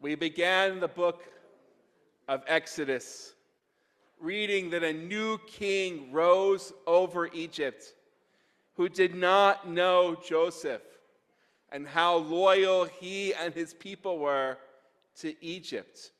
We began the book of Exodus reading that a new king rose over Egypt who did not know Joseph and how loyal he and his people were to Egypt.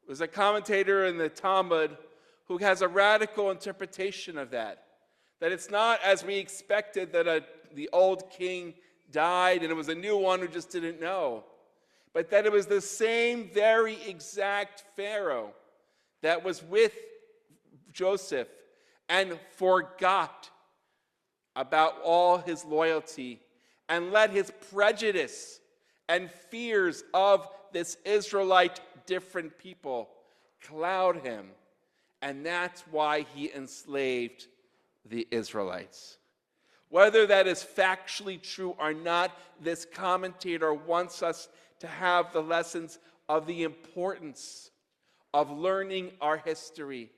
There's a commentator in the Talmud who has a radical interpretation of that it's not as we expected that the old king died and it was a new one who just didn't know, but that it was the same very exact Pharaoh that was with Joseph and forgot about all his loyalty and let his prejudice and fears of this Israelite different people cloud him. And that's why he enslaved the Israelites. Whether that is factually true or not, this commentator wants us to have the lessons of the importance of learning our history,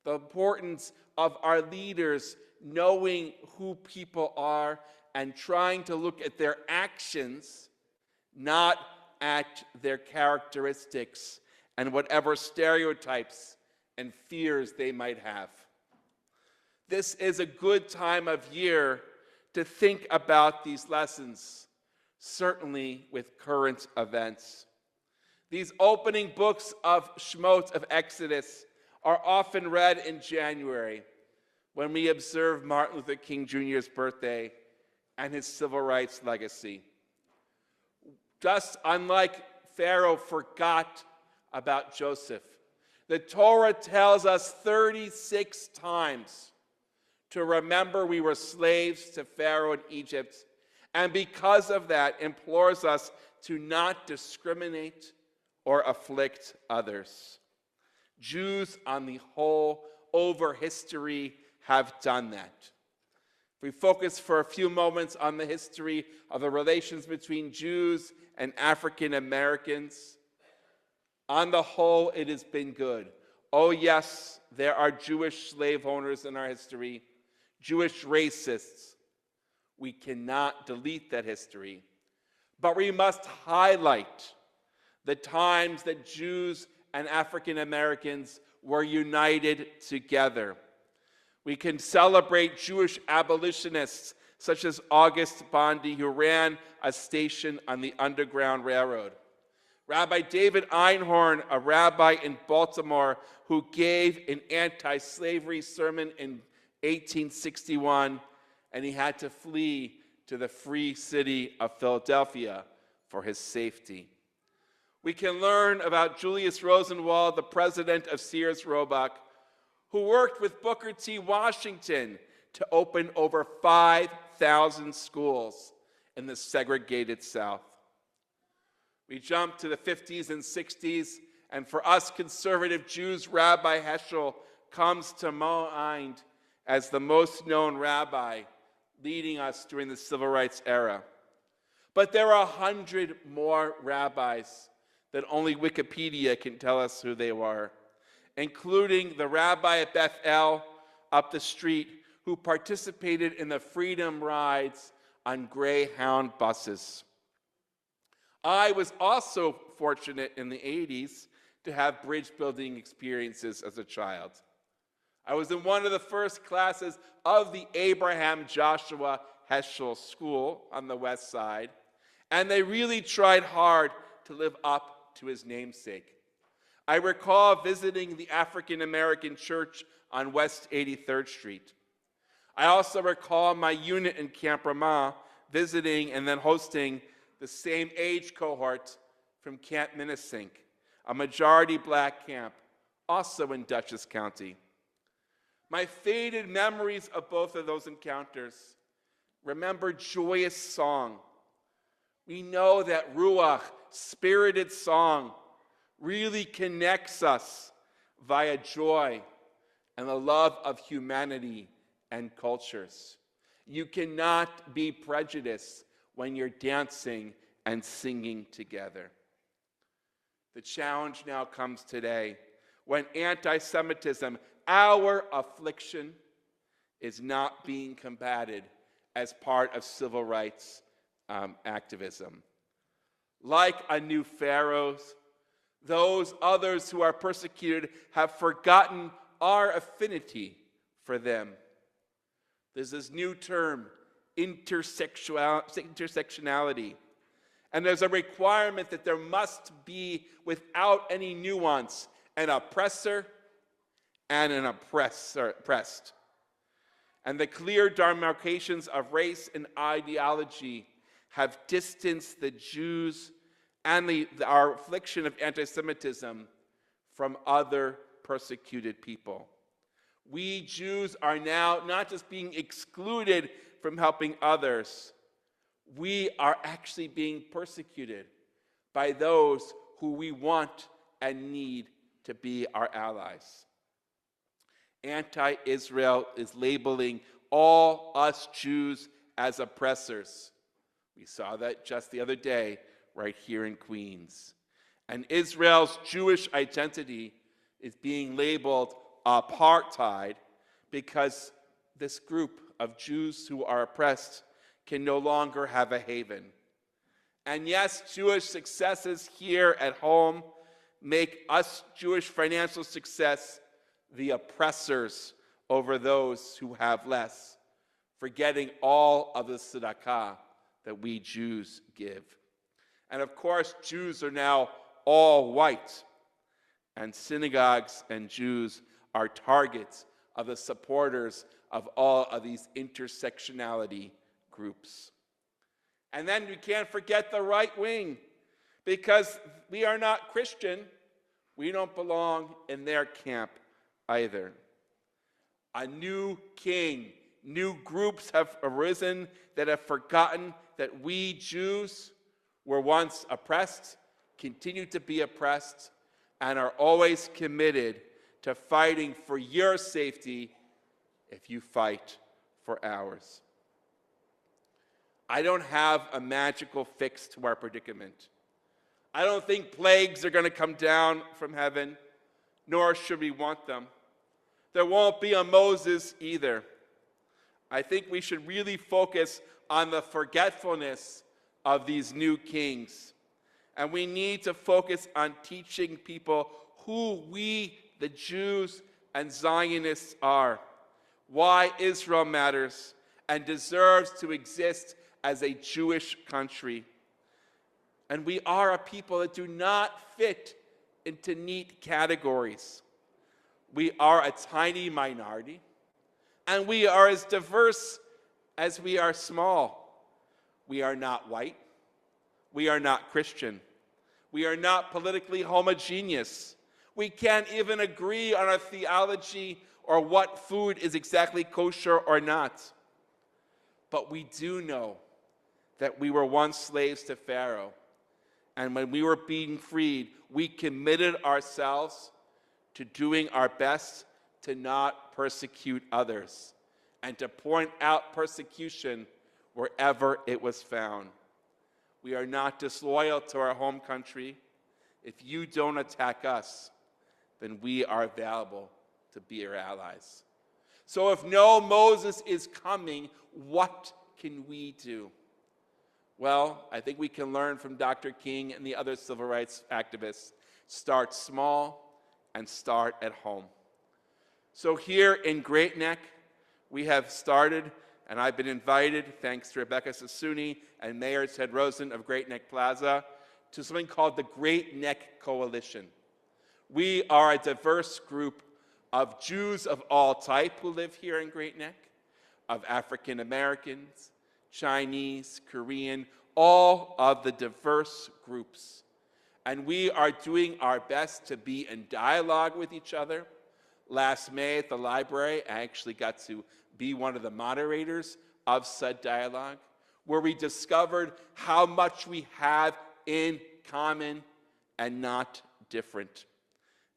the importance of our leaders knowing who people are and trying to look at their actions, not at their characteristics and whatever stereotypes and fears they might have. This is a good time of year to think about these lessons, certainly with current events. These opening books of Shemot, of Exodus, are often read in January when we observe Martin Luther King Jr.'s birthday and his civil rights legacy. Just unlike Pharaoh forgot about Joseph, the Torah tells us 36 times to remember we were slaves to Pharaoh in Egypt, and because of that implores us to not discriminate or afflict others. Jews on the whole over history have done that. If we focus for a few moments on the history of the relations between Jews and African Americans, on the whole it has been good. Oh yes, there are Jewish slave owners in our history, Jewish racists. We cannot delete that history, but we must highlight the times that Jews and African Americans were united together. We can celebrate Jewish abolitionists such as August Bondi, who ran a station on the Underground Railroad. Rabbi David Einhorn, a rabbi in Baltimore, who gave an anti-slavery sermon in 1861, and he had to flee to the free city of Philadelphia for his safety. We can learn about Julius Rosenwald, the president of Sears Roebuck, who worked with Booker T. Washington to open over 5,000 schools in the segregated South. We jump to the 50s and 60s, and for us conservative Jews, Rabbi Heschel comes to mind as the most known rabbi leading us during the civil rights era. But there are 100 more rabbis that only Wikipedia can tell us who they were, including the rabbi at Beth El up the street who participated in the freedom rides on Greyhound buses. I was also fortunate in the 80s to have bridge building experiences as a child. I was in one of the first classes of the Abraham Joshua Heschel School on the West Side, and they really tried hard to live up to his namesake. I recall visiting the African American church on West 83rd Street. I also recall my unit in Camp Ramah visiting and then hosting the same age cohort from Camp Minnesink, a majority black camp, also in Dutchess County. My faded memories of both of those encounters remember joyous song. We know that Ruach, spirited song, really connects us via joy and the love of humanity and cultures. You cannot be prejudiced when you're dancing and singing together. The challenge now comes today when anti-Semitism, our affliction, is not being combated as part of civil rights activism. Like a new Pharaohs, those others who are persecuted have forgotten our affinity for them. There's this new term, intersectionality. And there's a requirement that there must be, without any nuance, an oppressor and an oppressed. And the clear demarcations of race and ideology have distanced the Jews and our affliction of anti-Semitism from other persecuted people. We Jews are now not just being excluded from helping others, we are actually being persecuted by those who we want and need to be our allies. Anti-Israel is labeling all us Jews as oppressors. We saw that just the other day right here in Queens. And Israel's Jewish identity is being labeled apartheid because this group of Jews who are oppressed can no longer have a haven. And yes, Jewish successes here at home make us Jewish financial success the oppressors over those who have less, forgetting all of the tzedakah that we Jews give. And of course, Jews are now all white, and synagogues and Jews are targets of the supporters of all of these intersectionality groups. And then we can't forget the right wing, because we are not Christian. We don't belong in their camp either. A new king, new groups have arisen that have forgotten that we Jews were once oppressed, continue to be oppressed, and are always committed to fighting for your safety if you fight for ours. I don't have a magical fix to our predicament. I don't think plagues are going to come down from heaven, nor should we want them. There won't be a Moses either. I think we should really focus on the forgetfulness of these new kings. And we need to focus on teaching people who we, the Jews and Zionists, are, why Israel matters and deserves to exist as a Jewish country. And we are a people that do not fit into neat categories. We are a tiny minority, and we are as diverse as we are small. We are not white. We are not Christian. We are not politically homogeneous. We can't even agree on our theology or what food is exactly kosher or not. But we do know that we were once slaves to Pharaoh. And when we were being freed, we committed ourselves to doing our best to not persecute others and to point out persecution wherever it was found. We are not disloyal to our home country. If you don't attack us, then we are available to be your allies. So if no Moses is coming, what can we do? Well, I think we can learn from Dr. King and the other civil rights activists. Start small and start at home. So here in Great Neck, we have started, and I've been invited, thanks to Rebecca Sassooni and Mayor Ted Rosen of Great Neck Plaza, to something called the Great Neck Coalition. We are a diverse group of Jews of all type who live here in Great Neck, of African Americans, Chinese, Korean, all of the diverse groups. And we are doing our best to be in dialogue with each other. Last May at the library, I actually got to be one of the moderators of said dialogue, where we discovered how much we have in common and not different.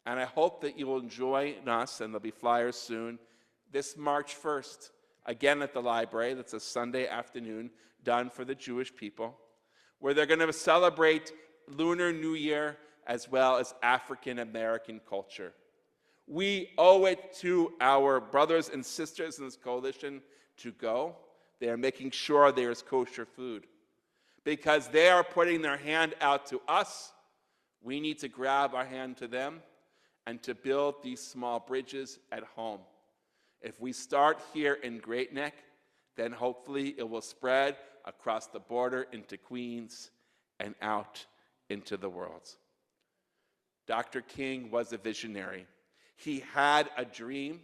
And I hope that you will join us, and there'll be flyers soon, this March 1st, again at the library. That's a Sunday afternoon, done for the Jewish people, where they're going to celebrate Lunar New Year as well as African American culture. We owe it to our brothers and sisters in this coalition to go. They are making sure there is kosher food. Because they are putting their hand out to us, we need to grab our hand to them and to build these small bridges at home. If we start here in Great Neck, then hopefully it will spread across the border into Queens and out into the world. Dr. King was a visionary. He had a dream.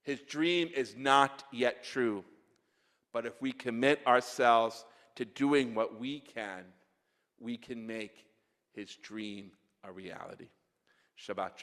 His dream is not yet true. But if we commit ourselves to doing what we can make his dream a reality. Shabbat Shalom.